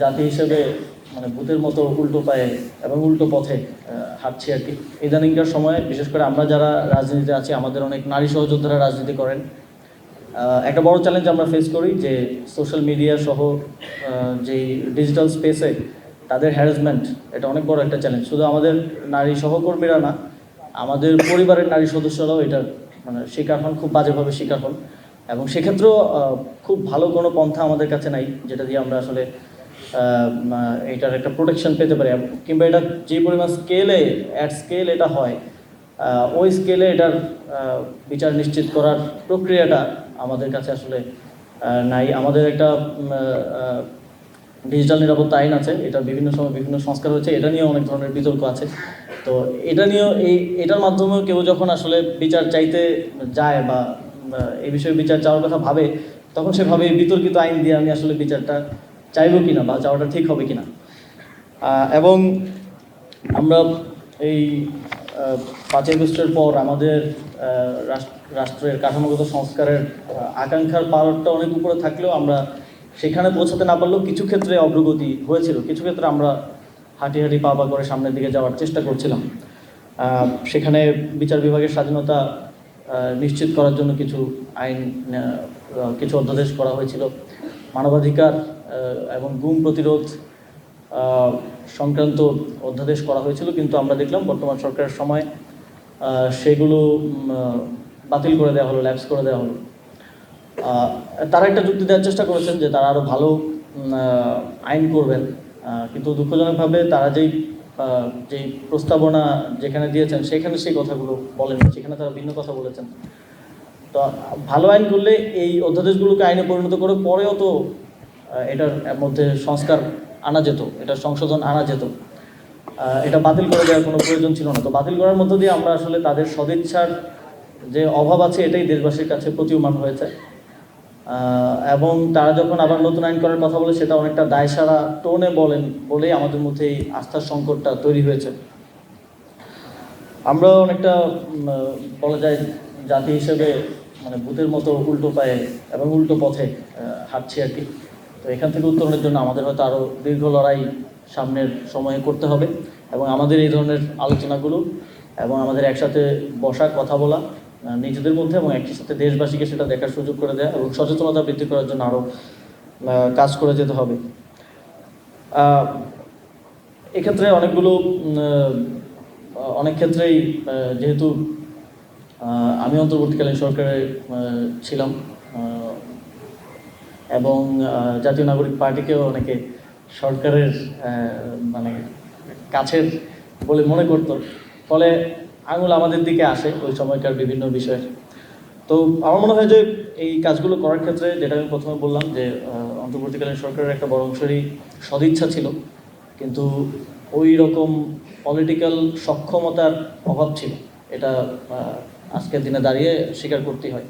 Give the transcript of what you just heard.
জাতি হিসেবে মানে ভূতের মতো উল্টো পায়ে এবং উল্টো পথে হাঁটছি আর কি। ইদানিংকার সময়ে বিশেষ করে আমরা যারা রাজনীতিতে আছি, আমাদের অনেক নারী সহযোদ্ধারা রাজনীতি করেন। একটা বড় চ্যালেঞ্জ আমরা ফেস করি যে সোশ্যাল মিডিয়া সহ যেই ডিজিটাল স্পেসে তাদের হ্যারাসমেন্ট, এটা অনেক বড় একটা চ্যালেঞ্জ। শুধু আমাদের নারী সহকর্মীরা না, আমাদের পরিবারের নারী সদস্যরাও এটার মানে শিকার হন, খুব বাজেভাবে শিকার হন। এবং সেক্ষেত্রেও খুব ভালো কোনো পন্থা আমাদের কাছে নাই যেটা দিয়ে আমরা আসলে এটার একটা প্রোটেকশন পেতে পারি, কিংবা এটা যে পরিমাণ স্কেল এটা হয়, ওই স্কেলে এটার বিচার নিশ্চিত করার প্রক্রিয়াটা আমাদের কাছে আসলে নাই। আমাদের একটা ডিজিটাল নিরাপত্তা আইন আছে, এটা বিভিন্ন সময় বিভিন্ন সংস্কার হয়েছে, এটা নিয়েও অনেক ধরনের বিতর্ক আছে। তো এটা নিয়েও এটার মাধ্যমেও কেউ যখন আসলে বিচার চাইতে যায় বা এই বিষয়ে বিচার চাওয়ার কথা ভাবে, তখন সে ভাবে বিতর্কিত আইন দিয়ে আমি আসলে বিচারটা চাইবো কিনা বা চাওয়াটা ঠিক হবে কিনা। এবং আমরা এই 5ই আগস্টের পর আমাদের রাষ্ট্রের কাঠামোগত সংস্কারের আকাঙ্ক্ষার পাওয়ারটা অনেক উপরে থাকলেও আমরা সেখানে পৌঁছাতে না পারলেও কিছু ক্ষেত্রে অগ্রগতি হয়েছিল, কিছু ক্ষেত্রে আমরা হাঁটি পা করে সামনের দিকে যাওয়ার চেষ্টা করছিলাম। সেখানে বিচার বিভাগের স্বাধীনতা নিশ্চিত করার জন্য কিছু আইন, কিছু অধ্যাদেশ করা হয়েছিল। মানবাধিকার এবং গুম প্রতিরোধ সংক্রান্ত অধ্যাদেশ করা হয়েছিল, কিন্তু আমরা দেখলাম বর্তমান সরকারের সময় সেগুলো বাতিল করে দেওয়া হলো, ল্যাপস করে দেওয়া হলো। তারা একটা যুক্তি দেওয়ার চেষ্টা করেছেন যে তারা আরও ভালো আইন করবেন, কিন্তু দুঃখজনকভাবে তারা যেই প্রস্তাবনা যেখানে দিয়েছেন সেখানে সেই কথাগুলো বলেননি, সেখানে তারা ভিন্ন কথা বলেছেন। তো ভালো আইন করলে এই অধ্যাদেশগুলোকে আইনে পরিণত করে পরেও তো এটার মধ্যে সংস্কার আনা যেত, এটার সংশোধন আনা যেত। এটা বাতিল করে দেওয়ার কোনো প্রয়োজন ছিল না। তো বাতিল করার মধ্য দিয়ে আমরা আসলে তাদের সদিচ্ছার যে অভাব আছে এটাই দেশবাসীর কাছে প্রতীয়মান হয়েছে। এবং তারা যখন আবার নতুন আইন করার কথা বলে, সেটা অনেকটা দায়সারা টোনে বলেই আমাদের মধ্যে এই আস্থার সংকটটা তৈরি হয়েছে। আমরা অনেকটা বলা যায় জাতি হিসেবে মানে ভূতের মতো উল্টো পায়ে এবং উল্টো পথে হাঁটছি আর কি। তো এখান থেকে উত্তরণের জন্য আমাদের হয়তো আরও দীর্ঘ লড়াই সামনের সময়ে করতে হবে, এবং আমাদের এই ধরনের আলোচনাগুলো এবং আমাদের একসাথে বসা, কথা বলা নিজেদের মধ্যে এবং একই সাথে দেশবাসীকে সেটা দেখার সুযোগ করে দেয় এবং সচেতনতা বৃদ্ধি করার জন্য আরও কাজ করে যেতে হবে। এক্ষেত্রে অনেক ক্ষেত্রেই যেহেতু আমি অন্তর্বর্তীকালীন সরকারে ছিলাম এবং জাতীয় নাগরিক পার্টিকেও অনেকে সরকারের মানে কাছের বলে মনে করতো, ফলে আঙুল আমাদের দিকে আসে ওই সময়কার বিভিন্ন বিষয়ে। তো আমার মনে হয় যে এই কাজগুলো করার ক্ষেত্রে, যেটা আমি প্রথমে বললাম যে অন্তর্বর্তীকালীন সরকারের একটা বড় অংশেরই সদিচ্ছা ছিল, কিন্তু ওই রকম পলিটিক্যাল সক্ষমতার অভাব ছিল, এটা আজকের দিনে দাঁড়িয়ে স্বীকার করতেই হয়।